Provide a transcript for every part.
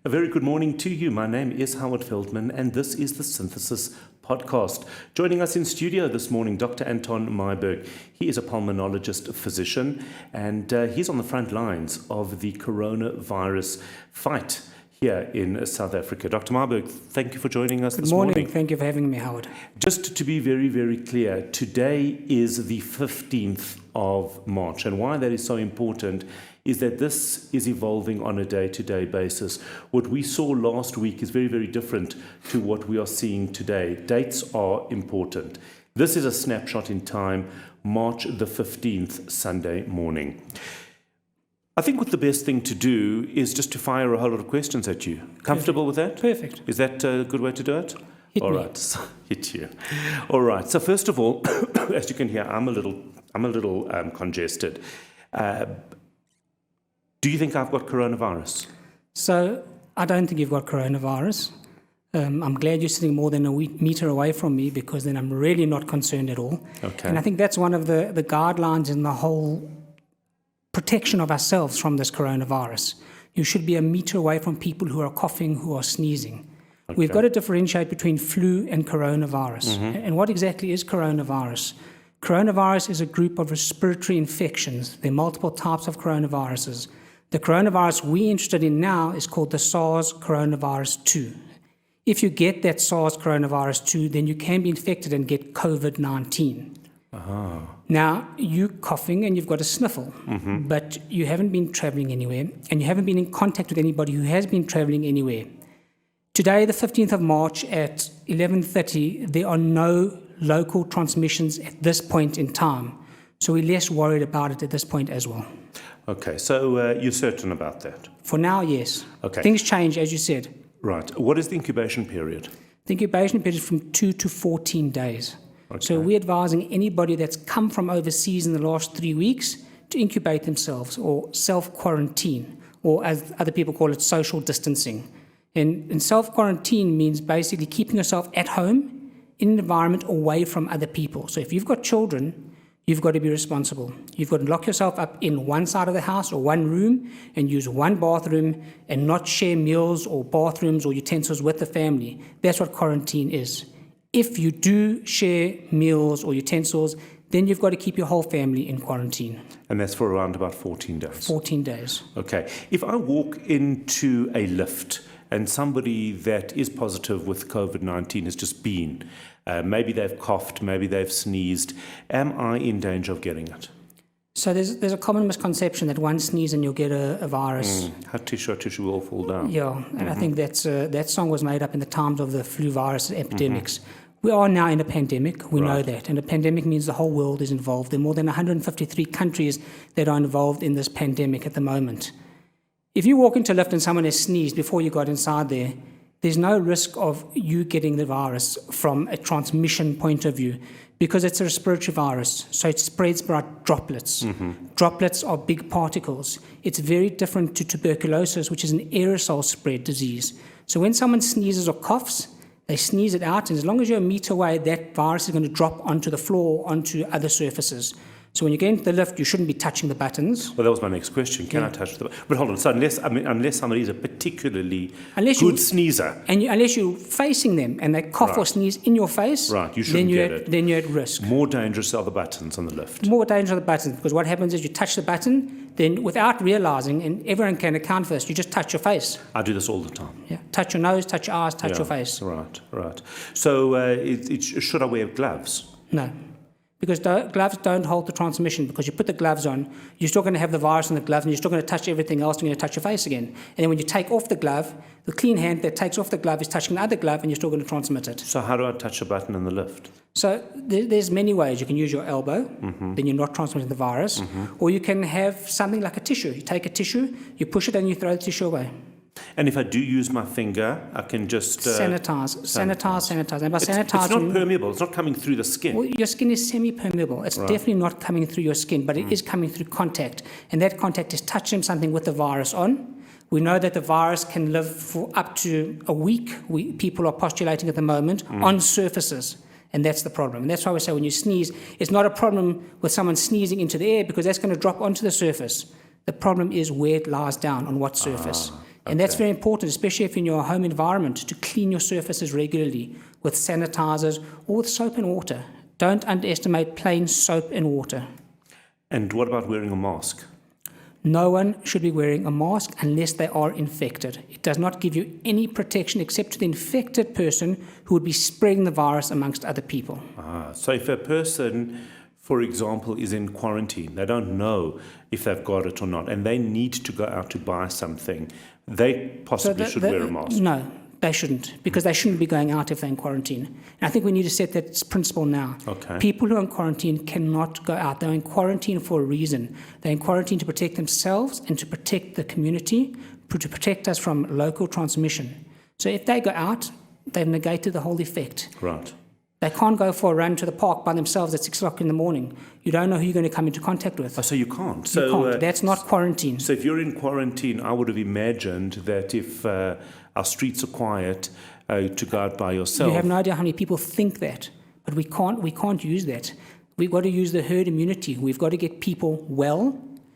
A very good morning to you. My name is Howard Feldman, and this is the Synthesis Podcast. Joining us in studio this morning, Dr. Anton Meyberg. He is a pulmonologist physician, and he's on the front lines of the coronavirus fight here in South Africa. Dr. Meyberg, thank you for joining us this morning. Good morning. Thank you for having me, Howard. Just to be very, very clear, today is the 15th of March, and why that is so important is that this is evolving on a day-to-day basis. What we saw last week is very, very different to what we are seeing today. Dates are important. This is a snapshot in time, March the 15th, Sunday morning. I think what the best thing to do is just to fire a whole lot of questions at you. Comfortable with that? Perfect. Is that a good way to do it? Hit all me. Right, so, hit you. All right. So first of all, as you can hear, I'm a little congested. Do you think I've got coronavirus? So I don't think you've got coronavirus. I'm glad you're sitting more than a meter away from me, because then I'm really not concerned at all. Okay. And I think that's one of the guidelines in the whole protection of ourselves from this coronavirus. You should be a meter away from people who are coughing, who are sneezing. Okay. We've got to differentiate between flu and coronavirus. And what exactly is coronavirus? Coronavirus is a group of respiratory infections. There are multiple types of coronaviruses. The coronavirus we're interested in now is called the Sars Coronavirus 2. If you get that Sars Coronavirus 2, then you can be infected and get COVID-19. Now, you're coughing and you've got a sniffle, but you haven't been traveling anywhere, and you haven't been in contact with anybody who has been traveling anywhere. Today, the 15th of March at 11:30, there are no local transmissions at this point in time. So we're less worried about it at this point as well. Okay, so you're certain about that? For now, yes. Okay. Things change, as you said. Right. What is the incubation period? The incubation period is from 2 to 14 days. Okay. So we're advising anybody that's come from overseas in the last 3 weeks to incubate themselves or self-quarantine, or as other people call it, social distancing. And self-quarantine means basically keeping yourself at home in an environment away from other people. So if you've got children, you've got to be responsible. You've got to lock yourself up in one side of the house or one room and use one bathroom and not share meals or bathrooms or utensils with the family. That's what quarantine is. If you do share meals or utensils, then you've got to keep your whole family in quarantine. And that's for around about 14 days? 14 days. Okay. If I walk into a lift and somebody that is positive with COVID-19 has just been, maybe they've coughed, maybe they've sneezed, am I in danger of getting it? So there's a common misconception that one sneeze and you'll get a virus. Tissue will all fall down. Yeah, and I think that song was made up in the times of the flu virus epidemics. We are now in a pandemic, we know that, and a pandemic means the whole world is involved. There are more than 153 countries that are involved in this pandemic at the moment. If you walk into a lift and someone has sneezed before you got inside there, there's no risk of you getting the virus from a transmission point of view, because it's a respiratory virus, so it spreads by droplets. Droplets are big particles. It's very different to tuberculosis, which is an aerosol spread disease. So when someone sneezes or coughs, they sneeze it out, and as long as you're a meter away, that virus is going to drop onto the floor, onto other surfaces. So when you get into the lift, you shouldn't be touching the buttons. Well, that was my next question. Can I touch the... But hold on. So unless somebody is a particularly good sneezer... And unless you're facing them and they cough or sneeze in your face, you shouldn't get it. Then you're at risk. More dangerous are the buttons on the lift. More dangerous are the buttons, because what happens is you touch the button, then without realizing, and everyone can account for this, you just touch your face. I do this all the time. Yeah. Touch your nose, touch your eyes, touch your face. Right. So should I wear gloves? No. Because gloves don't hold the transmission, because you put the gloves on, you're still going to have the virus on the glove, and you're still going to touch everything else, and you're going to touch your face again. And then when you take off the glove, the clean hand that takes off the glove is touching the other glove, and you're still going to transmit it. So how do I touch a button in the lift? So there's many ways. You can use your elbow, then you're not transmitting the virus, or you can have something like a tissue. You take a tissue, you push it, and you throw the tissue away. And if I do use my finger, I can just... sanitize. And by sanitizing... It's not permeable. It's not coming through the skin. Well, your skin is semi-permeable. It's definitely not coming through your skin, but it is coming through contact. And that contact is touching something with the virus on. We know that the virus can live for up to a week. People are postulating at the moment on surfaces. And that's the problem. And that's why we say when you sneeze, it's not a problem with someone sneezing into the air, because that's going to drop onto the surface. The problem is where it lies down, on what surface. And that's very important, especially if in your home environment, to clean your surfaces regularly with sanitizers or with soap and water. Don't underestimate plain soap and water. And what about wearing a mask? No one should be wearing a mask unless they are infected. It does not give you any protection except to the infected person who would be spreading the virus amongst other people. So if a person, for example, is in quarantine, they don't know if they've got it or not, and they need to go out to buy something, they possibly should wear a mask. No, they shouldn't, because they shouldn't be going out if they're in quarantine. And I think we need to set that principle now. Okay. People who are in quarantine cannot go out. They're in quarantine for a reason. They're in quarantine to protect themselves and to protect the community, to protect us from local transmission. So if they go out, they've negated the whole effect. Right. They can't go for a run to the park by themselves at 6 o'clock in the morning. You don't know who you're going to come into contact with. Oh, so you can't. You can't. That's not quarantine. So if you're in quarantine, I would have imagined that if our streets are quiet, to go out by yourself. You have no idea how many people think that, but we can't use that. We've got to use the herd immunity. We've got to get people well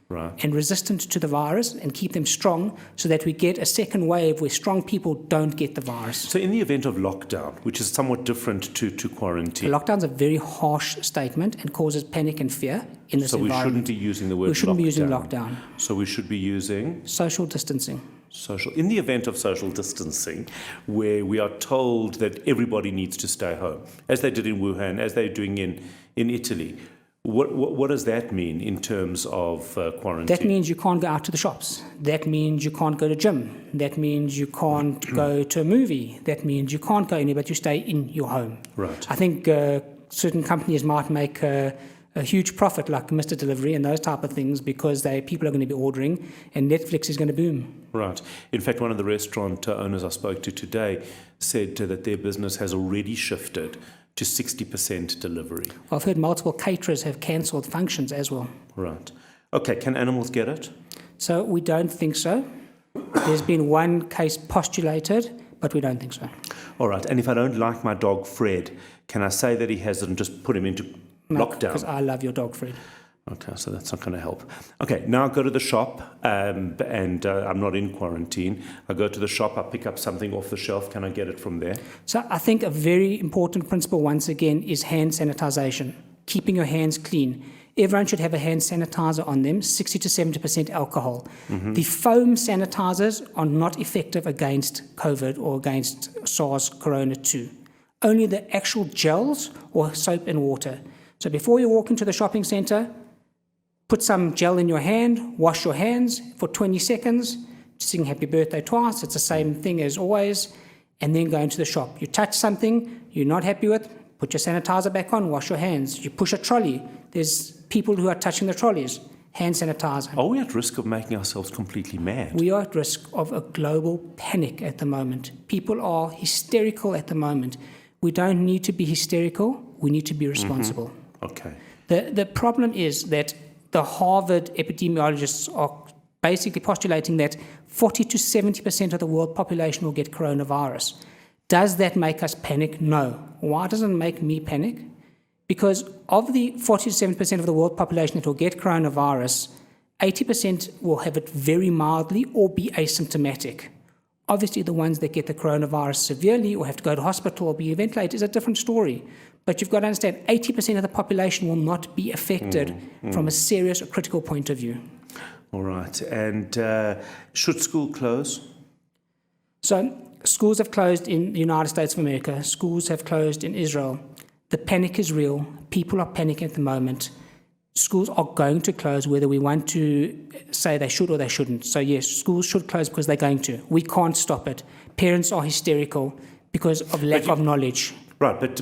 and resistant to the virus and keep them strong so that we get a second wave where strong people don't get the virus. So in the event of lockdown, which is somewhat different to quarantine. Lockdown's a very harsh statement and causes panic and fear in this environment. So we shouldn't be using the word lockdown. We shouldn't be using lockdown. So we should be using? Social distancing. In the event of social distancing, where we are told that everybody needs to stay home, as they did in Wuhan, as they're doing in Italy, what does that mean in terms of quarantine? That means you can't go out to the shops. That means you can't go to gym. That means you can't go to a movie. That means you can't go anywhere, but you stay in your home. Right. I think certain companies might make a huge profit, like Mr. Delivery and those type of things, because people are going to be ordering, and Netflix is going to boom. Right. In fact, one of the restaurant owners I spoke to today said that their business has already shifted to 60% delivery. I've heard multiple caterers have cancelled functions as well. Right. Okay, can animals get it? So we don't think so. There's been one case postulated, but we don't think so. All right, and if I don't like my dog Fred, can I say that he has it and just put him into lockdown? Because I love your dog, Fred. Okay, so that's not going to help. Okay, now I go to the shop, and I'm not in quarantine. I go to the shop, I pick up something off the shelf. Can I get it from there? So I think a very important principle, once again, is hand sanitization, keeping your hands clean. Everyone should have a hand sanitizer on them, 60 to 70% alcohol. The foam sanitizers are not effective against COVID or against Sars Coronavirus. Only the actual gels or soap and water. So before you walk into the shopping center, put some gel in your hand, wash your hands for 20 seconds, sing happy birthday twice, it's the same thing as always, and then go into the shop. You touch something you're not happy with, put your sanitizer back on, wash your hands. You push a trolley, there's people who are touching the trolleys, hand sanitizer. Are we at risk of making ourselves completely mad? We are at risk of a global panic at the moment. People are hysterical at the moment. We don't need to be hysterical, we need to be responsible. Okay. The problem is that the Harvard epidemiologists are basically postulating that 40 to 70% of the world population will get coronavirus. Does that make us panic? No. Why doesn't it make me panic? Because of the 40 to 70% of the world population that will get coronavirus, 80% will have it very mildly or be asymptomatic. Obviously, the ones that get the coronavirus severely or have to go to hospital or be ventilated is a different story. But you've got to understand, 80% of the population will not be affected from a serious or critical point of view. All right. And should school close? So schools have closed in the United States of America. Schools have closed in Israel. The panic is real. People are panicking at the moment. Schools are going to close, whether we want to say they should or they shouldn't. So yes, schools should close because they're going to. We can't stop it. Parents are hysterical because of lack of knowledge. Right, but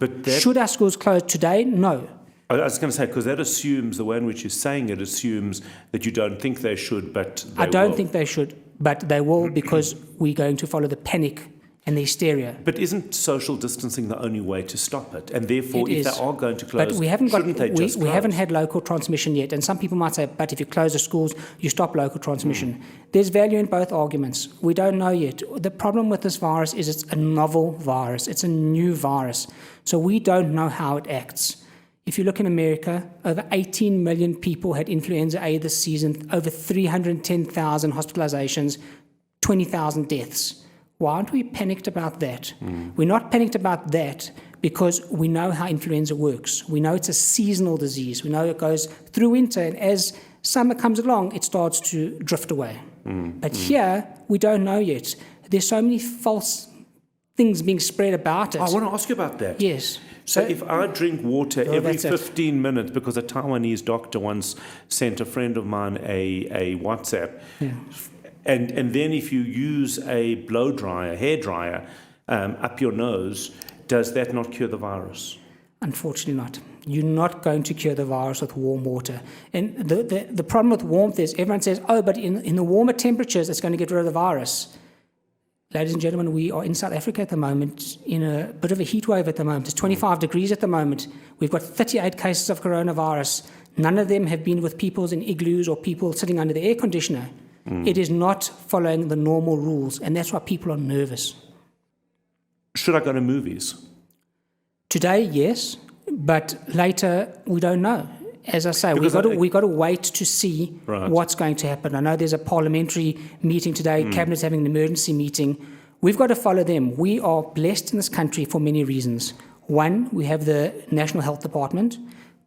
that... Should our schools close today? No. I was going to say, because that assumes, the way in which you're saying it assumes that you don't think they should, but they I don't will. think they should, but they will because we're going to follow the panic and the hysteria. But isn't social distancing the only way to stop it? And therefore, It if is. they are going to close, But we haven't shouldn't they just we close? haven't had local transmission yet. And some people might say, but if you close the schools, you stop local transmission. There's value in both arguments. We don't know yet. The problem with this virus is it's a novel virus. It's a new virus. So we don't know how it acts. If you look in America, over 18 million people had influenza A this season, over 310,000 hospitalizations, 20,000 deaths. Why aren't we panicked about that? We're not panicked about that because we know how influenza works. We know it's a seasonal disease. We know it goes through winter, and as summer comes along, it starts to drift away. But here, we don't know yet. There's so many false things being spread about it. I want to ask you about that. Yes. So if I drink water every that's it. 15 minutes, because a Taiwanese doctor once sent a friend of mine a WhatsApp, and then if you use a blow dryer, hair dryer, up your nose, does that not cure the virus? Unfortunately not. You're not going to cure the virus with warm water. And the problem with warmth is everyone says, oh, but in the warmer temperatures, it's going to get rid of the virus. Ladies and gentlemen, we are in South Africa at the moment in a bit of a heat wave at the moment. It's 25 degrees at the moment. We've got 38 cases of coronavirus. None of them have been with people in igloos or people sitting under the air conditioner. It is not following the normal rules, and that's why people are nervous. Should I go to movies? Today, yes, but later, we don't know. As I say, we've got to wait to see what's going to happen. I know there's a parliamentary meeting today, Cabinet's having an emergency meeting. We've got to follow them. We are blessed in this country for many reasons. One, we have the National Health Department.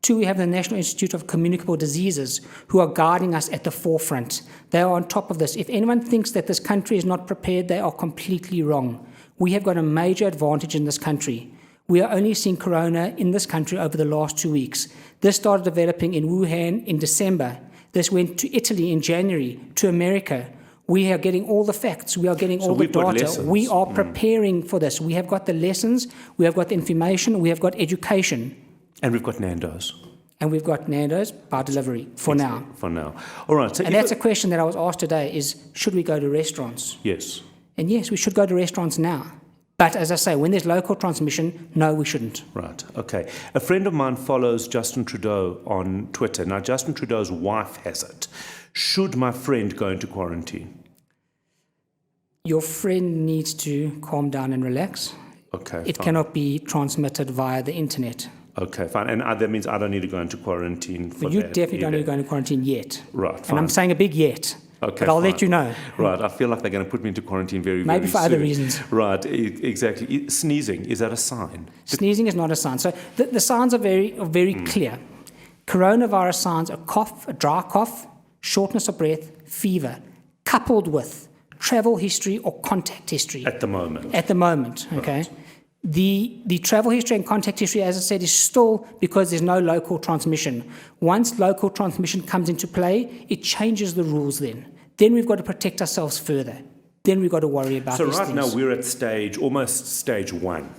Two, we have the National Institute of Communicable Diseases who are guiding us at the forefront. They are on top of this. If anyone thinks that this country is not prepared, they are completely wrong. We have got a major advantage in this country. We are only seeing corona in this country over the last 2 weeks. This started developing in Wuhan in December. This went to Italy in January, to America. We are getting all the facts. We are getting all the data. We are preparing for this. We have got the lessons. We have got the information. We have got education. And we've got Nando's. And we've got Nando's by delivery for now. For now. All right. So and that's a question that I was asked today is, should we go to restaurants? Yes. And yes, we should go to restaurants now. But as I say, when there's local transmission, no, we shouldn't. Right, okay. A friend of mine follows Justin Trudeau on Twitter. Now, Justin Trudeau's wife has it. Should my friend go into quarantine? Your friend needs to calm down and relax. Okay, It fine. cannot be transmitted via the internet. Okay, fine. And that means I don't need to go into quarantine for You that definitely don't either. need to go into quarantine yet. Right, fine. And I'm saying a big yet. Okay, but I'll fine. let you know. Right, I feel like they're going to put me into quarantine very, Maybe very for soon. other reasons. Right, exactly. Sneezing, is that a sign? Sneezing is not a sign. So the signs are very clear. Coronavirus signs are cough, a dry cough, shortness of breath, fever, coupled with travel history or contact history. At the moment. At the moment, okay? Right. The travel history and contact history, as I said, is still because there's no local transmission. Once local transmission comes into play, it changes the rules then. Then we've got to protect ourselves further. Then we've got to worry about these things. So right now we're at almost stage one.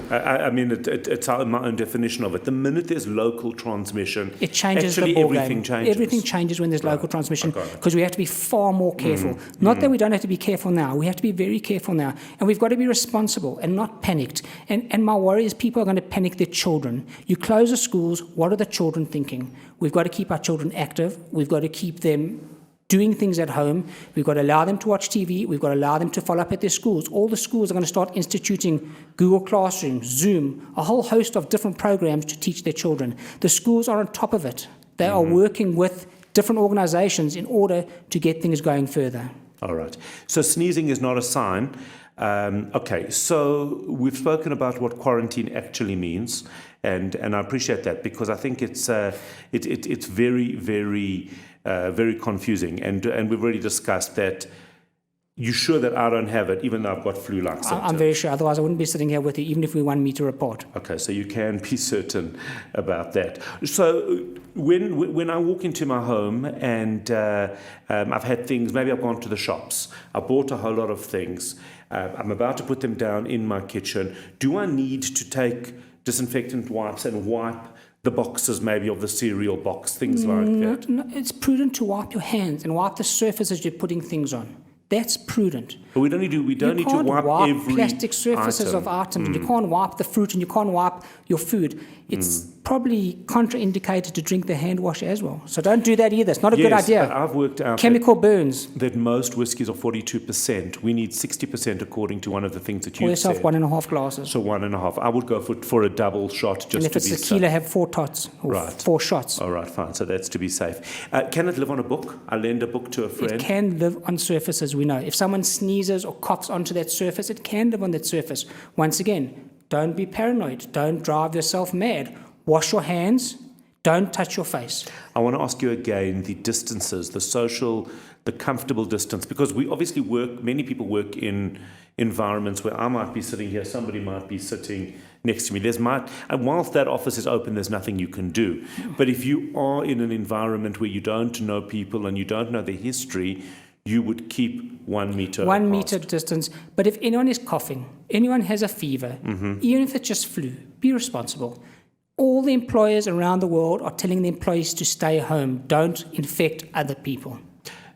I mean, it's my own definition of it. The minute there's local transmission, it changes actually the ball everything game. changes. Everything changes when there's local transmission Okay. because we have to be far more careful. Not that we don't have to be careful now. We have to be very careful now. And we've got to be responsible and not panicked. And my worry is people are going to panic their children. You close the schools, what are the children thinking? We've got to keep our children active. We've got to keep them doing things at home. We've got to allow them to watch TV. We've got to allow them to follow up at their schools. All the schools are going to start instituting Google Classroom, Zoom, a whole host of different programs to teach their children. The schools are on top of it. They are working with different organizations in order to get things going further. All right. So sneezing is not a sign. Okay, so we've spoken about what quarantine actually means, and I appreciate that because I think it's very, very very confusing, and we've already discussed that. You're sure that I don't have it, even though I've got flu-like symptoms? I'm very sure. Otherwise, I wouldn't be sitting here with you, even if we 1 meter apart. Okay, so you can be certain about that. So when I walk into my home and I've had things, maybe I've gone to the shops, I bought a whole lot of things, I'm about to put them down in my kitchen, do I need to take disinfectant wipes and wipe the boxes maybe of the cereal box, things like that? No, it's prudent to wipe your hands and wipe the surfaces you're putting things on. That's prudent. But we don't need to wipe every plastic surfaces item. of items. You can't wipe the fruit and you can't wipe your food. It's probably contraindicated to drink the hand wash as well. So don't do that either. It's not a good Yes, idea. but I've worked out Chemical burns. that most whiskies are 42%. We need 60% according to one of the things that Pour you've yourself said. 1.5 glasses. So 1.5. I would go for a double shot just And if to it's be tequila, safe. have 4 tots or Right. 4 shots. All right, fine. So that's to be safe. Can it live on a book? I lend a book to a It friend. can live on surfaces, we know. If someone sneezes or coughs onto that surface, it can live on that surface. Once again, don't be paranoid. Don't drive yourself mad. Wash your hands. Don't touch your face. I want to ask you again the distances, the social, the comfortable distance, because we obviously many people work in environments where I might be sitting here, somebody might be sitting next to me. And whilst that office is open, there's nothing you can do. But if you are in an environment where you don't know people and you don't know their history, you would keep 1 meter 1 apart. meter distance. But if anyone is coughing, anyone has a fever, even if it's just flu, be responsible. All the employers around the world are telling the employees to stay home. Don't infect other people.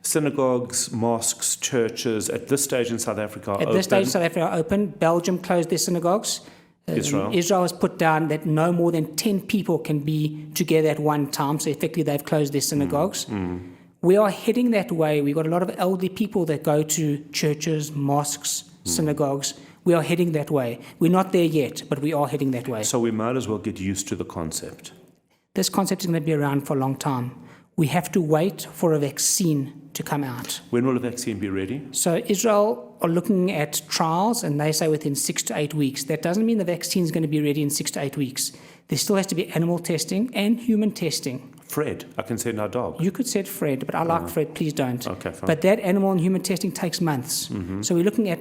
Synagogues, mosques, churches, at this stage in South Africa are At open. this stage, South Africa are open. Belgium closed their synagogues. Israel has put down that no more than 10 people can be together at one time. So effectively, they've closed their synagogues. We are heading that way. We've got a lot of elderly people that go to churches, mosques, synagogues. We are heading that way. We're not there yet, but we are heading that way. So we might as well get used to the concept. This concept is going to be around for a long time. We have to wait for a vaccine to come out. When will a vaccine be ready? So Israel are looking at trials, and they say within 6 to 8 weeks. That doesn't mean the vaccine is going to be ready in 6 to 8 weeks. There still has to be animal testing and human testing. Fred, I can send our dog. You could say Fred, but I like Fred, please don't. Okay, fine. But that animal and human testing takes months. So we're looking at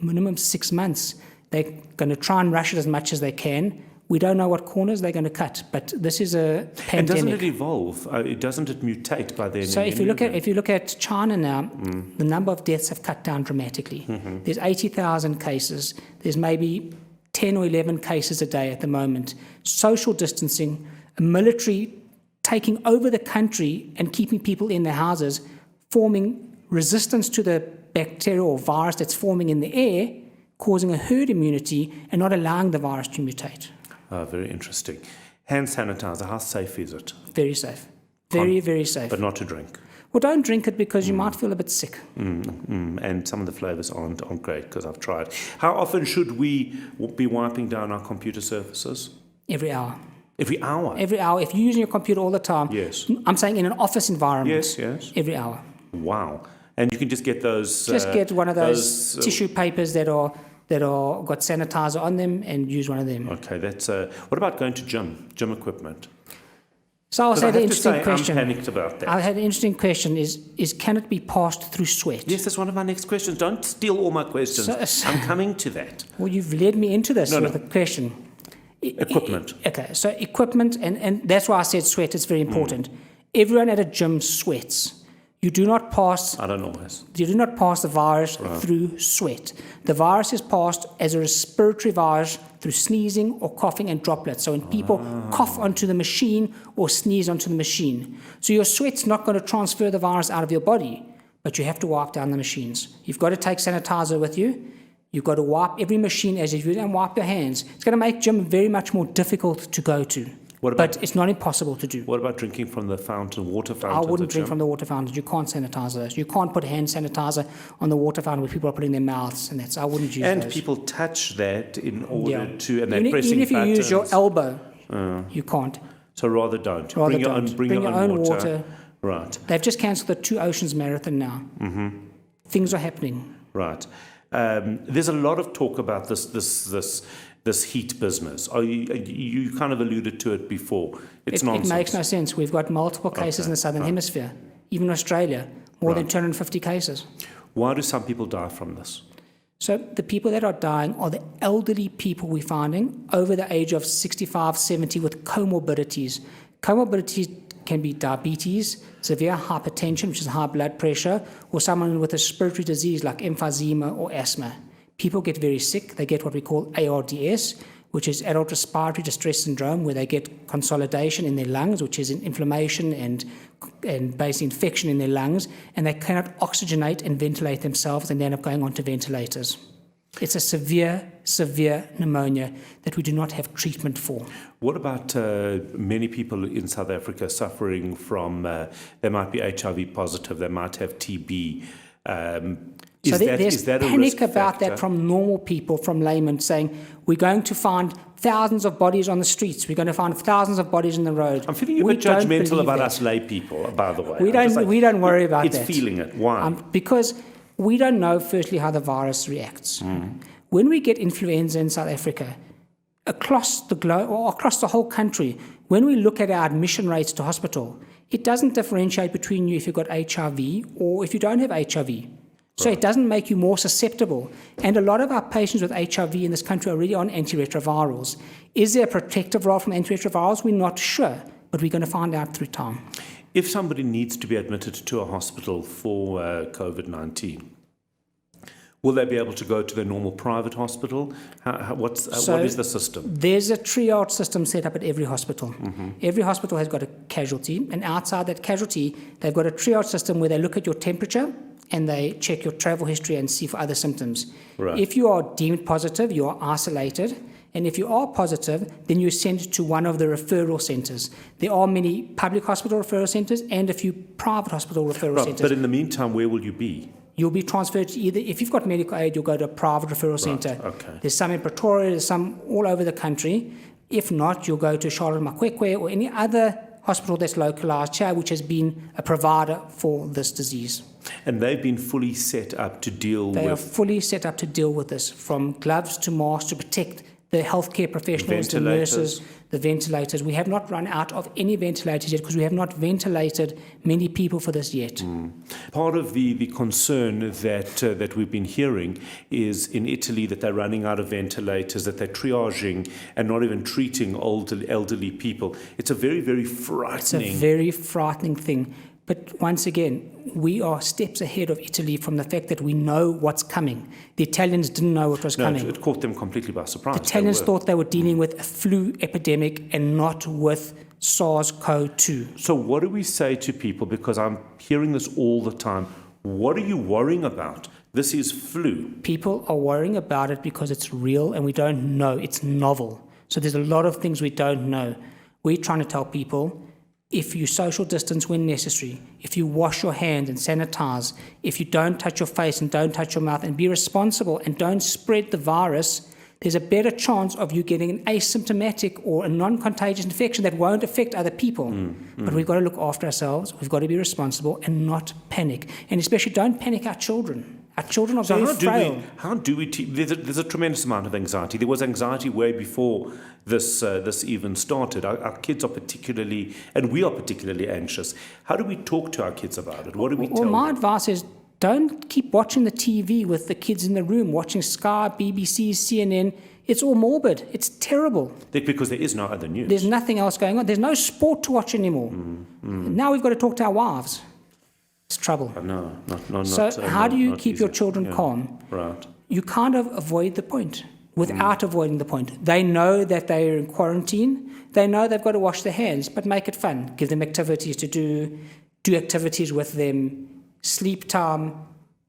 minimum 6 months. They're going to try and rush it as much as they can. We don't know what corners they're going to cut, but this is a pandemic. And doesn't it evolve? Doesn't it mutate by then? So if you look at China now, the number of deaths have cut down dramatically. There's 80,000 cases. There's maybe 10 or 11 cases a day at the moment. Social distancing, a military taking over the country and keeping people in their houses, forming resistance to the bacteria or virus that's forming in the air, causing a herd immunity and not allowing the virus to mutate. Very interesting. Hand sanitizer, how safe is it? Very safe. Very safe. But not to drink. Well, don't drink it because you might feel a bit sick. And some of the flavors aren't great because I've tried. How often should we be wiping down our computer surfaces? Every hour. Every hour? Every hour. If you're using your computer all the time. Yes. I'm saying in an office environment. Yes. Every hour. Wow. And you can just get those... Just get one of those tissue papers that are got sanitizer on them and use one of them. Okay, that's... what about going to gym equipment? So I'll say the interesting I'm question. panicked about that. I had an interesting question is can it be passed through sweat? Yes, that's one of my next questions. Don't steal all my questions. I'm coming to that. Well, you've led me into this with a question. Equipment. Okay, so equipment, and that's why I said sweat is very important. Everyone at a gym sweats. You do not pass the virus through sweat. The virus is passed as a respiratory virus through sneezing or coughing and droplets. So when people cough onto the machine or sneeze onto the machine. So your sweat's not going to transfer the virus out of your body, but you have to wipe down the machines. You've got to take sanitizer with you. You've got to wipe every machine as if you don't wipe your hands. It's going to make gym very much more difficult to go to. But it's not impossible to do. What about drinking from the water fountain? I wouldn't drink from the water fountains. You can't sanitize those. You can't put hand sanitizer on the water fountain where people are putting their mouths, and I wouldn't use those. And people touch that in order to, and they're even pressing if you buttons. use your elbow, you can't. So rather don't. Bring your own water. Right. They've just cancelled the 2 Oceans Marathon now. Things are happening. Right. There's a lot of talk about this heat business. You kind of alluded to it before. It's nonsense. It makes no sense. We've got multiple cases in the Southern Hemisphere, even Australia, more than 250 cases. Why do some people die from this? So the people that are dying are the elderly people we're finding over the age of 65, 70 with comorbidities. Comorbidities can be diabetes, severe hypertension, which is high blood pressure, or someone with a respiratory disease like emphysema or asthma. People get very sick. They get what we call ARDS, which is adult respiratory distress syndrome, where they get consolidation in their lungs, which is an inflammation and basically infection in their lungs, and they cannot oxygenate and ventilate themselves, and they end up going onto ventilators. It's a severe, severe pneumonia that we do not have treatment for. What about many people in South Africa suffering from, they might be HIV positive, they might have TB. There's a panic risk about factor? that from normal people, from laymen, saying we're going to find thousands of bodies on the streets. We're going to find thousands of bodies in the road. I'm feeling a We bit don't judgmental believe about that. us lay people, by the way. We I'm just we don't worry about it's that. It's feeling it. Why? Because we don't know, firstly, how the virus reacts. When we get influenza in South Africa, across the globe or across the whole country, when we look at our admission rates to hospital, it doesn't differentiate between you if you've got HIV or if you don't have HIV. So it doesn't make you more susceptible. And a lot of our patients with HIV in this country are already on antiretrovirals. Is there a protective role from antiretrovirals? We're not sure, but we're going to find out through time. If somebody needs to be admitted to a hospital for COVID-19, will they be able to go to their normal private hospital? What is the system? There's a triage system set up at every hospital. Every hospital has got a casualty, and outside that casualty, they've got a triage system where they look at your temperature and they check your travel history and see for other symptoms. Right. If you are deemed positive, you are isolated. And if you are positive, then you're sent to one of the referral centres. There are many public hospital referral centres and a few private hospital referral centres. But in the meantime, where will you be? You'll be transferred to either, if you've got medical aid, you'll go to a private referral centre. Okay. There's some in Pretoria, there's some all over the country. If not, you'll go to Charlotte Makwekwe or any other hospital that's localised here, which has been a provider for this disease. And they've been fully set up to deal They are with fully set up to deal with this, from gloves to masks to protect the healthcare professionals, the Ventilators. nurses, the ventilators. We have not run out of any ventilators yet because we have not ventilated many people for this yet. Part of the concern that we've been hearing is in Italy that they're running out of ventilators, that they're triaging and not even treating elderly people. It's a very, very frightening. It's a very frightening thing. But once again, we are steps ahead of Italy from the fact that we know what's coming. The Italians didn't know what was coming. It caught them completely by surprise. The Italians thought they were dealing with a flu epidemic and not with SARS-CoV-2. So what do we say to people? Because I'm hearing this all the time. What are you worrying about? This is flu. People are worrying about it because it's real and we don't know. It's novel. So there's a lot of things we don't know. We're trying to tell people, if you social distance when necessary, if you wash your hands and sanitize, if you don't touch your face and don't touch your mouth and be responsible and don't spread the virus, there's a better chance of you getting an asymptomatic or a non-contagious infection that won't affect other people. But we've got to look after ourselves, we've got to be responsible and not panic. And especially don't panic our children. Our children are very frail. How do we there's a tremendous amount of anxiety. There was anxiety way before this even started. Our kids are particularly, and we are particularly anxious. How do we talk to our kids about it? What do we tell them? Well, my advice is don't keep watching the TV with the kids in the room, watching Sky, BBC, CNN. It's all morbid. It's terrible. Because there is no other news. There's nothing else going on. There's no sport to watch anymore. Now we've got to talk to our wives. It's trouble. No. So how do you keep your children calm? Right. You kind of avoid the point without avoiding the point. They know that they are in quarantine. They know they've got to wash their hands, but make it fun. Give them activities to do activities with them, sleep time,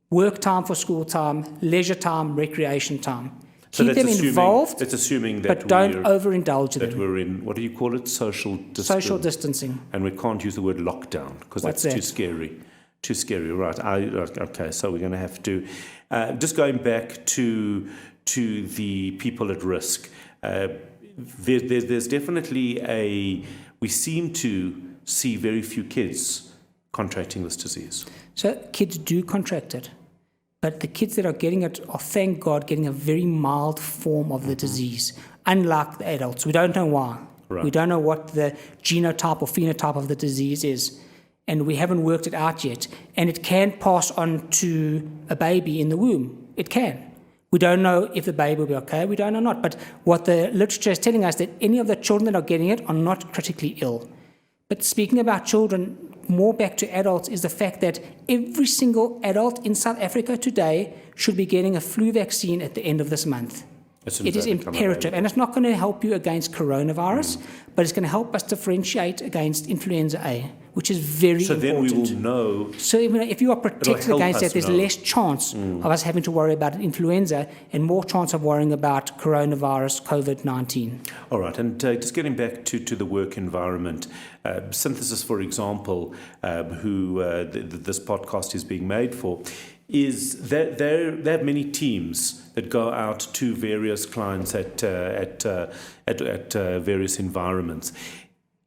work time for school time, leisure time, recreation time. So Keep them involved, that's assuming that but don't overindulge that them. we're in, what do you call it, social distance. Social distancing. And we can't use the word lockdown because that's What's too that? scary. Too scary, right. Okay, so we're going to have to... just going back to the people at risk, there's definitely we seem to see very few kids contracting this disease. So kids do contract it, but the kids that are getting it are, thank God, getting a very mild form of the disease, unlike the adults. We don't know why. Right. We don't know what the genotype or phenotype of the disease is, and we haven't worked it out yet. And it can pass on to a baby in the womb. It can. We don't know if the baby will be okay. We don't know not. But what the literature is telling us that any of the children that are getting it are not critically ill. But speaking about children, more back to adults, is the fact that every single adult in South Africa today should be getting a flu vaccine at the end of this month. It is imperative, and it's not going to help you against coronavirus, but it's going to help us differentiate against influenza A, which is very So important. then we will know. So if you are protected help against us that, there's know. less chance of us having to worry about influenza and more chance of worrying about coronavirus, COVID-19. All right, and just getting back to the work environment, Synthesis, for example, who this podcast is being made for, is that they have many teams that go out to various clients at various environments.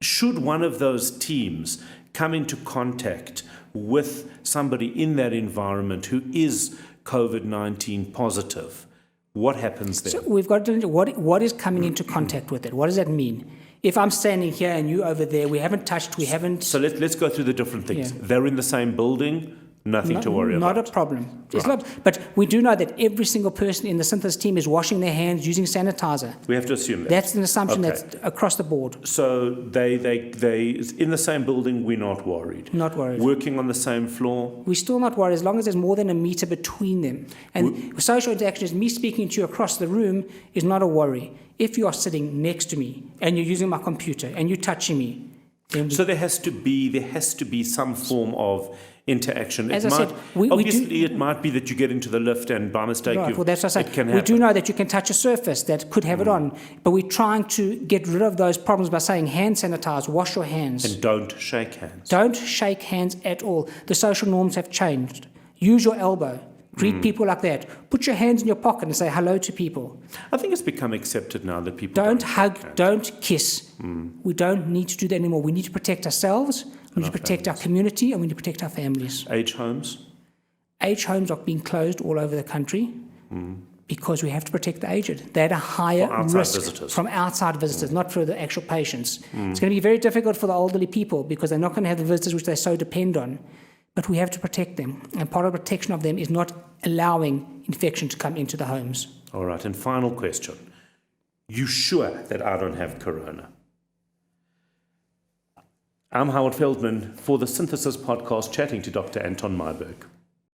Should one of those teams come into contact with somebody in that environment who is COVID-19 positive, what happens there? So we've got to what is coming into contact with it. What does that mean? If I'm standing here and you over there, we haven't touched, we haven't. So let's go through the different things. Yeah. They're in the same building. Nothing to worry Not about. a problem. It's Right. not, but we do know that every single person in the Synthesis team is washing their hands using sanitizer. We have to assume that. That's an assumption Okay. that's across the board. So they in the same building, we're not worried. Not worried. Working on the same floor. We're still not worried as long as there's more than a meter between them. And social interaction is me speaking to you across the room is not a worry. If you are sitting next to me and you're using my computer and you're touching me, then So there has to be some form of interaction. As It I might, said, we obviously it might be that you get into the lift and by mistake Right, well, that's what I it say. can We happen. do know that you can touch a surface that could have it on, but we're trying to get rid of those problems by saying hand sanitize, wash your hands. And don't shake hands. Don't shake hands at all. The social norms have changed. Use your elbow. Greet people like that. Put your hands in your pocket and say hello to people. I think it's become accepted now that people Don't hug, shake hands. don't kiss. We don't need to do that anymore. We need to protect ourselves, we need to protect our community, and we need to protect our families. Age homes. Age homes are being closed all over the country because we have to protect the aged. They're at a higher For outside risk visitors. from outside visitors, not for the actual patients. It's going to be very difficult for the elderly people because they're not going to have the visitors which they so depend on. But we have to protect them. And part of the protection of them is not allowing infection to come into the homes. All right, and final question. You sure that I don't have corona? I'm Howard Feldman for the Synthesis podcast, chatting to Dr. Anton Meyberg.